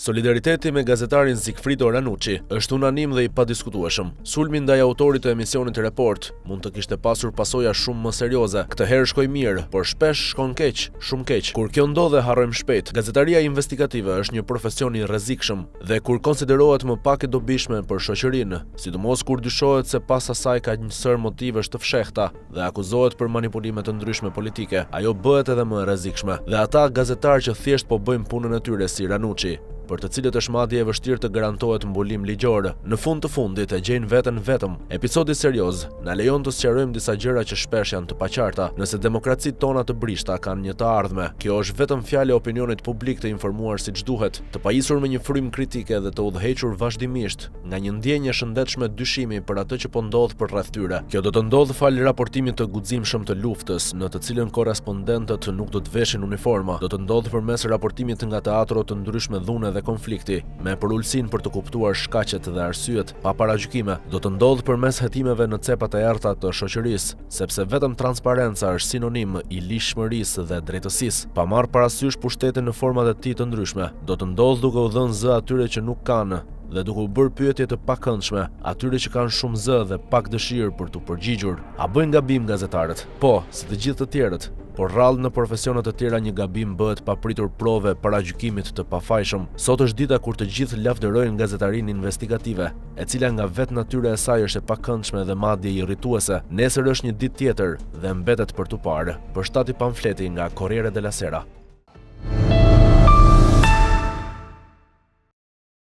Solidariteti me gazetarin Sigfrido Ranucci është unanim dhe i padiskutueshëm. Sulmi ndaj autorit të emisionit Report mund të kishte pasur pasoja shumë më serioze. Këtë herë shkoi mirë, por shpesh shkon keq, shumë keq. Kur kjo ndodhe, harrojmë shpejt. Gazetaria investigative është një profesion i rrezikshëm dhe kur konsiderohet më pak e dobishme për shoqërinë, sidomos kur dyshohet se pas asaj ka një sër motivesh të fshehta dhe akuzohet për manipulime të ndryshme politike, ajo bëhet edhe më e rrezikshme. Dhe ata gazetarë që thjesht po bëjnë punën e tyre si Ranucci, për të cilët është madje e vështirë të garantohet mbulim ligjor, në fund të fundit e gjejnë veten vetëm. Episodi serioz na lejon të sqarojmë disa gjëra që shpesh janë të paqarta. Nëse demokracitë tona të brishta kanë një të ardhme, kjo është vetëm fjalë e opinionit publik të informuar siç duhet, të pajisur me një frym kritike dhe të udhëhequr vazhdimisht nga një ndjenjë e shëndetshme dyshimi për atë që po ndodh përreth tyre. Kjo do të ndodhë fal raportimit të guximshëm të luftës, në të cilën korrespondentët nuk do të veshin uniforma. Do të ndodhë përmes raportimit nga teatro të ndryshme dhune dhe konflikti, me përulësinë për të kuptuar shkaqet dhe arsyet, pa paragjykime. Do të ndodhë përmes hetimeve në cepat e errta të shoqërisë, sepse vetëm transparenca është sinonim i lishmërisë dhe drejtësisë. Pa marrë parasysh pushtetin në format e tij të ndryshme, do të ndodhë duke u dhënë zë atyre që nuk kanë dhe duke u bërë pyetje të pakëndshme atyre që kanë shumë zë dhe pak dëshirë për t'u përgjigjur. A bëjnë gabim gazetarët? Po, si të gjithë të tjerët. Por rrallë në profesionet të tjera një gabim bëhet pa pritur prove paragjykimit të pafajshëm. Sot është dita kur të gjithë lavdërojnë gazetarinë investigative, e cila nga vetë natyra e saj është e pakëndshme dhe madje irrituese. Nesër është një ditë tjetër dhe mbetet për tu parë. Përshtati pamfleti nga Corriere della Sera.